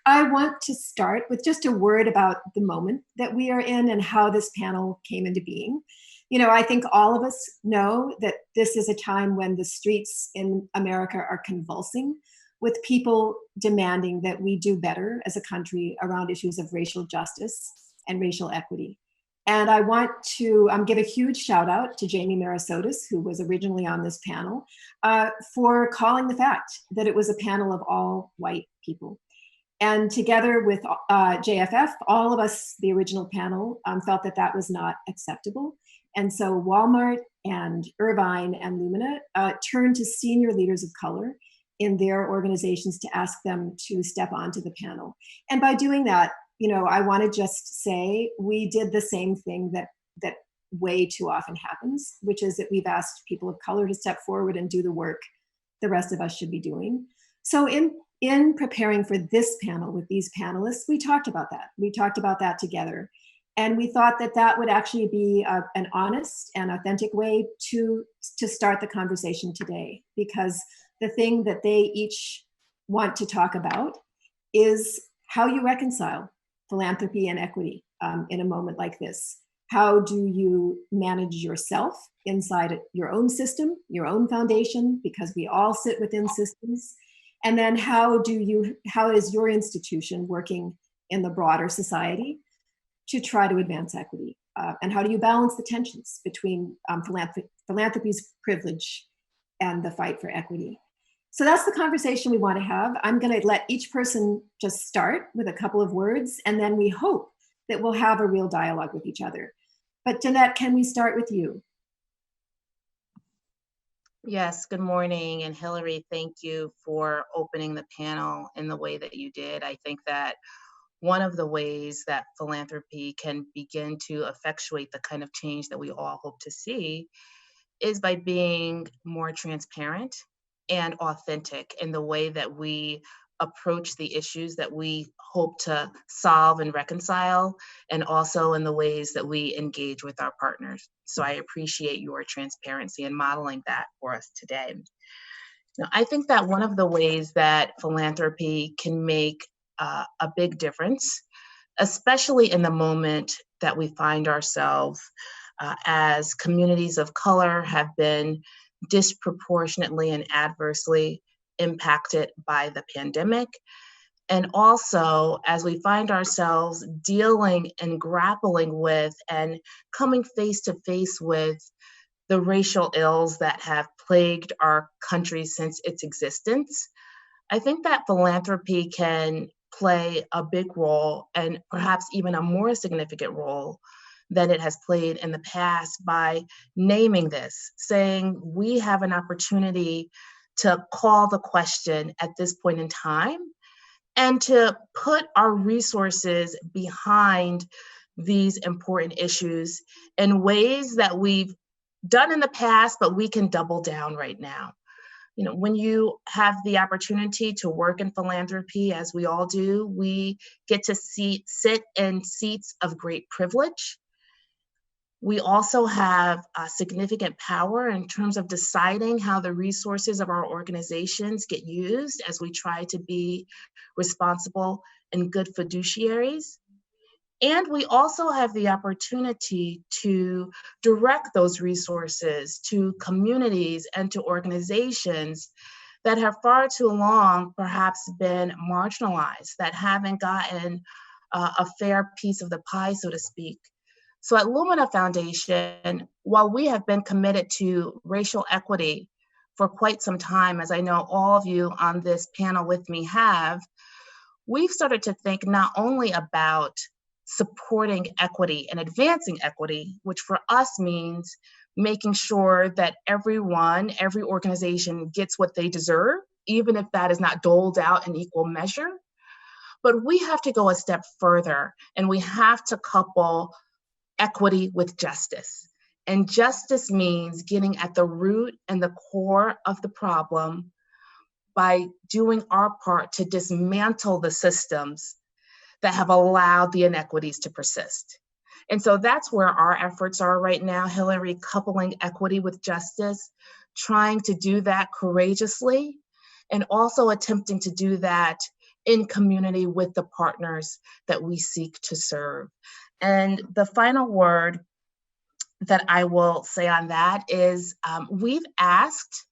I want to start with just a word about the moment that we are in and how this panel came into being. You know, I think all of us know that this is a time when the streets in America are convulsing with people demanding that we do better as a country around issues of racial justice and racial equity. And I want to give a huge shout out to Jamie Marasotis, who was originally on this panel, for calling the fact that it was a panel of all white people. And together with JFF, all of us, the original panel, felt that that was not acceptable. And so Walmart and Irvine and Lumina turned to senior leaders of color in their organizations to ask them to step onto the panel. And by doing that, you know, I want to just say we did the same thing that way too often happens, which is that we've asked people of color to step forward and do the work the rest of us should be doing. So in preparing for this panel with these panelists, we talked about that. We talked about that together. And we thought that that would actually be an honest and authentic way to start the conversation today, because the thing that they each want to talk about is how you reconcile philanthropy and equity in a moment like this. How do you manage yourself inside your own system, your own foundation, because we all sit within systems? And then how is your institution working in the broader society to try to advance equity? And how do you balance the tensions between philanthropy's privilege and the fight for equity? So that's the conversation we want to have. I'm going to let each person just start with a couple of words, and then we hope that we'll have a real dialogue with each other. But Danette, can we start with you? Yes, good morning. And Hilary, thank you for opening the panel in the way that you did. I think that one of the ways that philanthropy can begin to effectuate the kind of change that we all hope to see is by being more transparent and authentic in the way that we approach the issues that we hope to solve and reconcile, and also in the ways that we engage with our partners. So I appreciate your transparency in modeling that for us today. Now, I think that one of the ways that philanthropy can make a big difference, especially in the moment that we find ourselves as communities of color have been disproportionately and adversely impacted by the pandemic. And also, as we find ourselves dealing and grappling with and coming face to face with the racial ills that have plagued our country since its existence, I think that philanthropy can play a big role, and perhaps even a more significant role than it has played in the past, by naming this, saying we have an opportunity to call the question at this point in time and to put our resources behind these important issues in ways that we've done in the past, but we can double down right now. You know, when you have the opportunity to work in philanthropy, as we all do, we get to sit in seats of great privilege. We also have significant power in terms of deciding how the resources of our organizations get used as we try to be responsible and good fiduciaries. And we also have the opportunity to direct those resources to communities and to organizations that have far too long perhaps been marginalized, that haven't gotten a fair piece of the pie, so to speak. So at Lumina Foundation, while we have been committed to racial equity for quite some time, as I know all of you on this panel with me have, we've started to think not only about supporting equity and advancing equity, which for us means making sure that every organization gets what they deserve, even if that is not doled out in equal measure. But we have to go a step further, and we have to couple equity with justice. And justice means getting at the root and the core of the problem by doing our part to dismantle the systems that have allowed the inequities to persist. And so that's where our efforts are right now, Hilary, coupling equity with justice, trying to do that courageously, and also attempting to do that in community with the partners that we seek to serve. And the final word that I will say on that is we've asked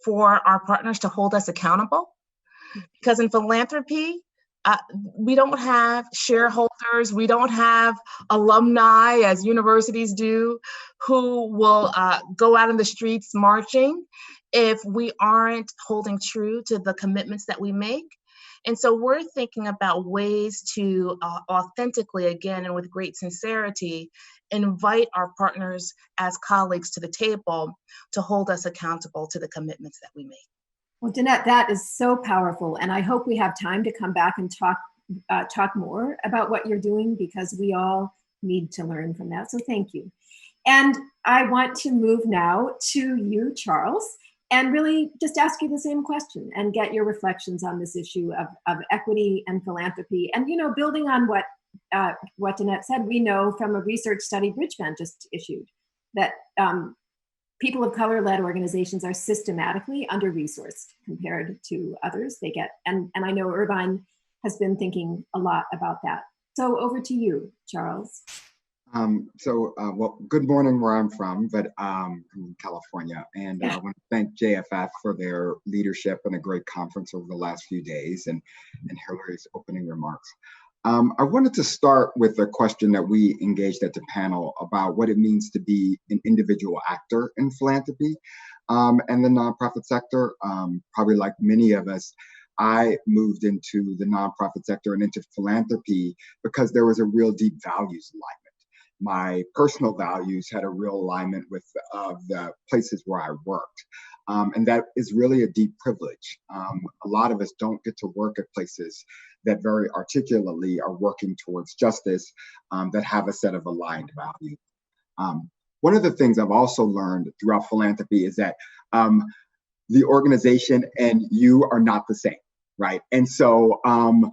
for our partners to hold us accountable, because in philanthropy, we don't have shareholders, we don't have alumni as universities do who will go out in the streets marching if we aren't holding true to the commitments that we make. And so we're thinking about ways to authentically, again, and with great sincerity, invite our partners as colleagues to the table to hold us accountable to the commitments that we make. Well, Danette, that is so powerful. And I hope we have time to come back and talk more about what you're doing, because we all need to learn from that. So thank you. And I want to move now to you, Charles, and really just ask you the same question and get your reflections on this issue of equity and philanthropy. And, you know, building on what Danette said, we know from a research study Bridgeband just issued that people of color-led organizations are systematically under-resourced compared to others they get. And I know Irvine has been thinking a lot about that. So over to you, Charles. Well, good morning where I'm from, but I'm in California. And I want to thank JFF for their leadership and a great conference over the last few days, and Hilary's opening remarks. I wanted to start with a question that we engaged at the panel about what it means to be an individual actor in philanthropy and the nonprofit sector. Probably like many of us, I moved into the nonprofit sector and into philanthropy because there was a real deep values alignment. My personal values had a real alignment with the places where I worked. And that is really a deep privilege. A lot of us don't get to work at places that very articulately are working towards justice, that have a set of aligned values. One of the things I've also learned throughout philanthropy is that the organization and you are not the same, right? And so all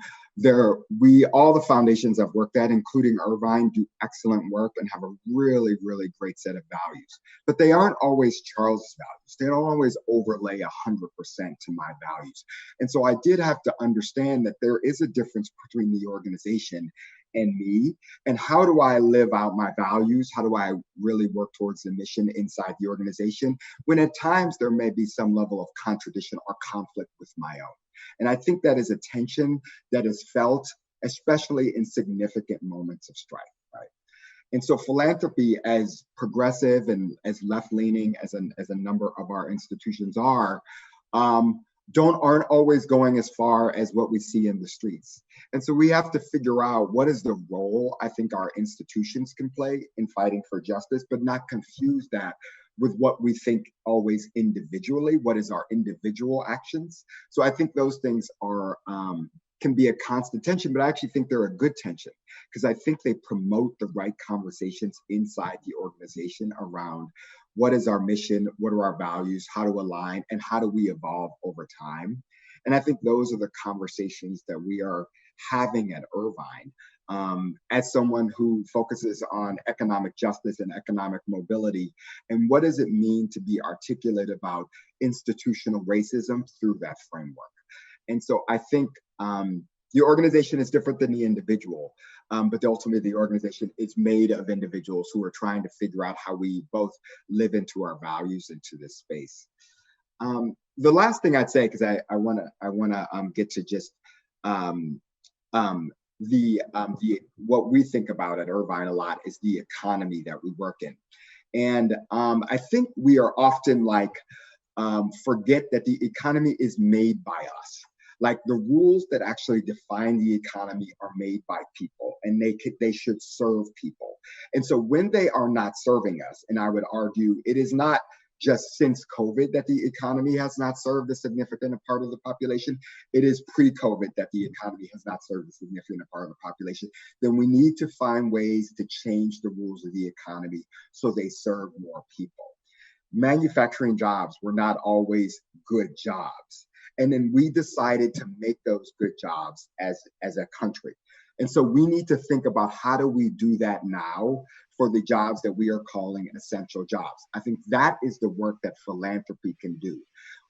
the foundations I've worked at, including Irvine, do excellent work and have a really, really great set of values. But they aren't always Charles's values. They don't always overlay 100% to my values. And so I did have to understand that there is a difference between the organization and me. And how do I live out my values? How do I really work towards the mission inside the organization, when at times there may be some level of contradiction or conflict with my own? And I think that is a tension that is felt, especially in significant moments of strife, right? And so philanthropy, as progressive and as left-leaning as a number of our institutions are, aren't always going as far as what we see in the streets. And so we have to figure out what is the role I think our institutions can play in fighting for justice, but not confuse that with what we think always individually, what is our individual actions. So I think those things are can be a constant tension, but I actually think they're a good tension, because I think they promote the right conversations inside the organization around what is our mission, what are our values, how to align, and how do we evolve over time. And I think those are the conversations that we are having at Irvine. As someone who focuses on economic justice and economic mobility, and what does it mean to be articulate about institutional racism through that framework. And so I think the organization is different than the individual, but ultimately the organization is made of individuals who are trying to figure out how we both live into our values into this space. The last thing I'd say, because I wanna get to just what we think about at Irvine a lot is the economy that we work in. And I think we are often forget that the economy is made by us. Like, the rules that actually define the economy are made by people, and they should serve people. And so when they are not serving us, and I would argue it is not just since COVID that the economy has not served a significant part of the population, it is pre-COVID that the economy has not served a significant part of the population, then we need to find ways to change the rules of the economy so they serve more people. Manufacturing jobs were not always good jobs. And then we decided to make those good jobs as a country. And so we need to think about how do we do that now for the jobs that we are calling essential jobs. I think that is the work that philanthropy can do.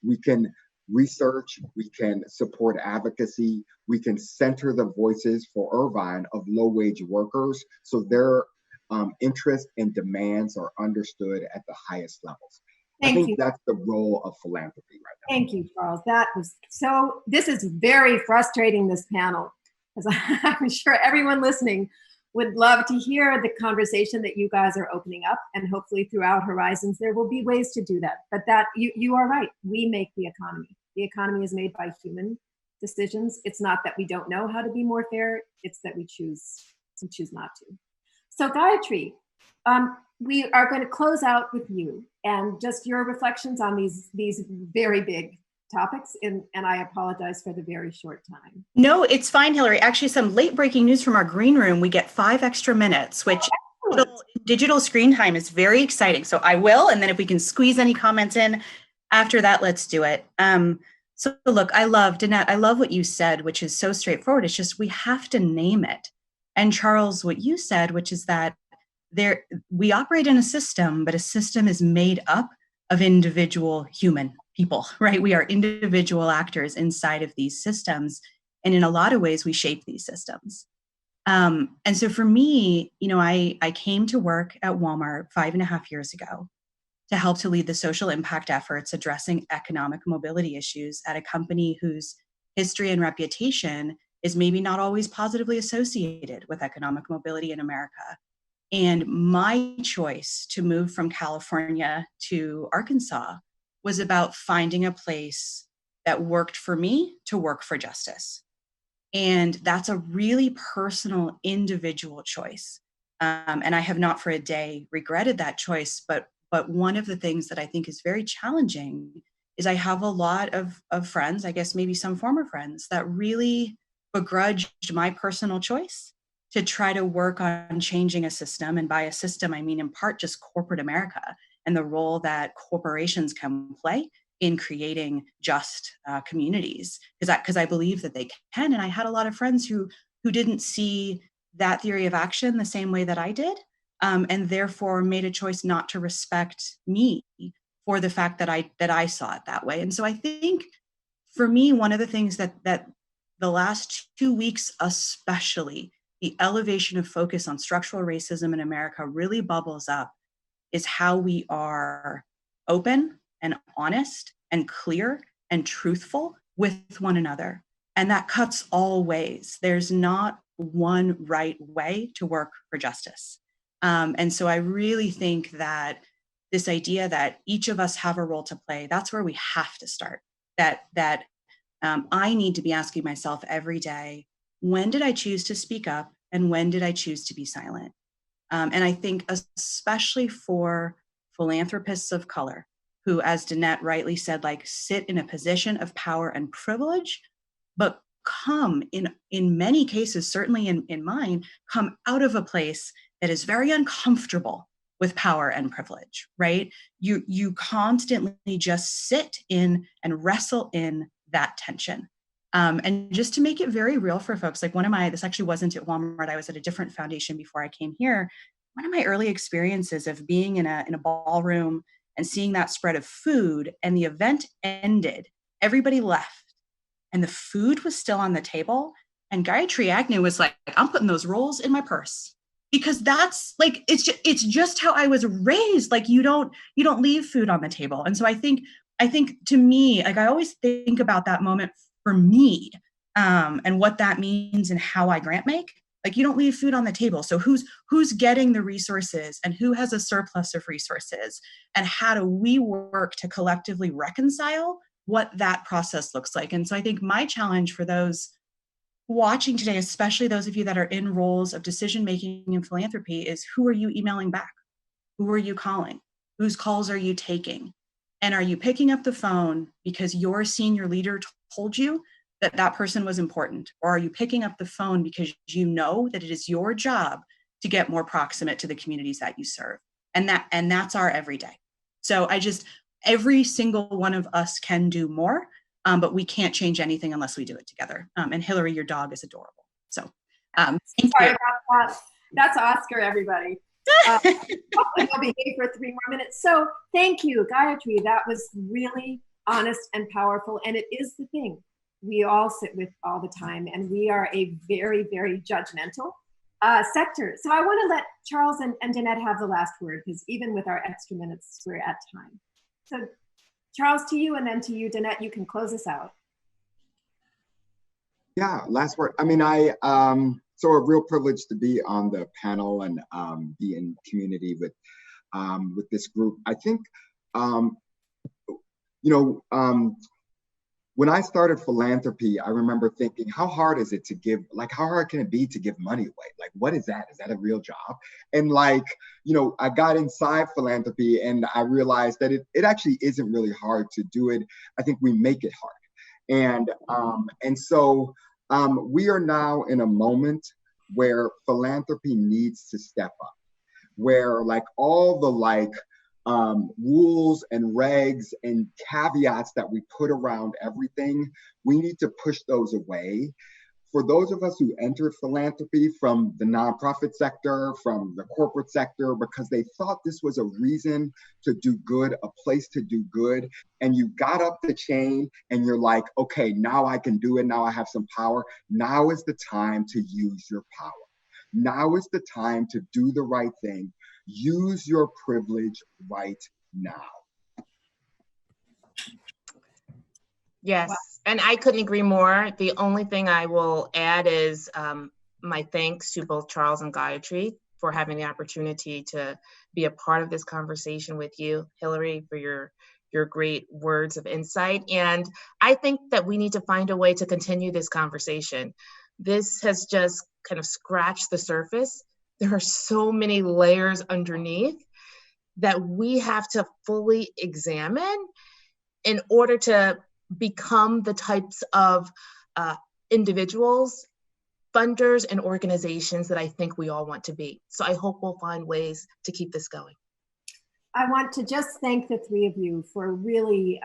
We can research, we can support advocacy, we can center the voices for Irvine of low-wage workers so their interests and demands are understood at the highest levels. I think that's the role of philanthropy right now. Thank you, Charles. That was so, this is very frustrating, this panel, because I'm sure everyone listening would love to hear the conversation that you guys are opening up, and hopefully throughout Horizons, there will be ways to do that. But that you are right, we make the economy. The economy is made by human decisions. It's not that we don't know how to be more fair, it's that we choose not to. So Gayatri, we are going to close out with you and just your reflections on these very big topics, and I apologize for the very short time. No, it's fine, Hilary. Actually, some late breaking news from our green room. We get 5 extra minutes, which digital screen time is very exciting. So I will, and then if we can squeeze any comments in after that, let's do it. So look, Danette, I love what you said, which is so straightforward. It's just we have to name it. And Charles, what you said, which is that we operate in a system, but a system is made up of individual human people, right? We are individual actors inside of these systems. And in a lot of ways, we shape these systems. And so for me, I came to work at Walmart 5.5 years ago to help to lead the social impact efforts addressing economic mobility issues at a company whose history and reputation is maybe not always positively associated with economic mobility in America. And my choice to move from California to Arkansas was about finding a place that worked for me to work for justice. And that's a really personal, individual choice. And I have not for a day regretted that choice. But one of the things that I think is very challenging is I have a lot of friends, I guess maybe some former friends, that really begrudged my personal choice to try to work on changing a system. And by a system, I mean in part just corporate America and the role that corporations can play in creating just communities, because I believe that they can. And I had a lot of friends who didn't see that theory of action the same way that I did, and therefore made a choice not to respect me for the fact that I saw it that way. And so I think for me, one of the things that the last 2 weeks, especially, the elevation of focus on structural racism in America really bubbles up, is how we are open and honest and clear and truthful with one another. And that cuts all ways. There's not one right way to work for justice. And so I really think that this idea that each of us have a role to play, that's where we have to start. That I need to be asking myself every day, when did I choose to speak up and when did I choose to be silent? And I think especially for philanthropists of color, who, as Danette rightly said, sit in a position of power and privilege, but come in many cases, certainly in mine, come out of a place that is very uncomfortable with power and privilege, right? You constantly just sit in and wrestle in that tension. And just to make it very real for folks, this actually wasn't at Walmart, I was at a different foundation before I came here. One of my early experiences of being in a ballroom and seeing that spread of food, and the event ended, everybody left, and the food was still on the table. And Gayatri Agnew was like, I'm putting those rolls in my purse. Because that's it's just how I was raised. You don't leave food on the table. And so I think to me, I always think about that moment for me, and what that means and how I grant make. You don't leave food on the table. So who's getting the resources and who has a surplus of resources, and how do we work to collectively reconcile what that process looks like? And so I think my challenge for those watching today, especially those of you that are in roles of decision-making in philanthropy, is who are you emailing back? Who are you calling? Whose calls are you taking? And are you picking up the phone because your senior leader told you that person was important? Or are you picking up the phone because you know that it is your job to get more proximate to the communities that you serve? And that's our everyday. So every single one of us can do more, but we can't change anything unless we do it together. And Hilary, your dog is adorable. So sorry about that. That's Oscar, everybody. Hopefully he'll behave for 3 more minutes. So thank you, Gayatri. That was really honest and powerful, and it is the thing we all sit with all the time, and we are a very, very judgmental sector. So I want to let Charles and Danette have the last word, because even with our extra minutes, we're at time. So Charles, to you, and then to you, Danette, you can close us out. Yeah, last word. I mean, so a real privilege to be on the panel and be in community with this group. I think, when I started Philanthropy, I remember thinking, how hard is it to give, like, how hard can it be to give money away? Like, what is that? Is that a real job? And like, I got inside Philanthropy and I realized that it actually isn't really hard to do it. I think we make it hard. And so we are now in a moment where philanthropy needs to step up, where like all the rules and regs and caveats that we put around everything, we need to push those away. For those of us who entered philanthropy from the nonprofit sector, from the corporate sector, because they thought this was a reason to do good, a place to do good, and you got up the chain and you're like, okay, now I can do it, now I have some power. Now is the time to use your power. Now is the time to do the right thing. Use your privilege right now. Yes, and I couldn't agree more. The only thing I will add is my thanks to both Charles and Gayatri for having the opportunity to be a part of this conversation with you, Hilary, for your great words of insight. And I think that we need to find a way to continue this conversation. This has just kind of scratched the surface. There are so many layers underneath that we have to fully examine in order to become the types of individuals, funders, and organizations that I think we all want to be. So I hope we'll find ways to keep this going. I want to just thank the three of you for really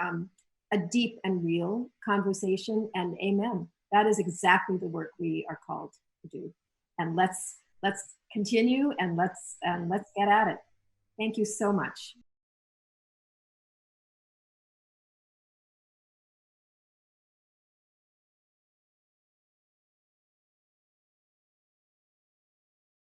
a deep and real conversation, and amen. That is exactly the work we are called to do. And let's continue, and let's get at it. Thank you so much.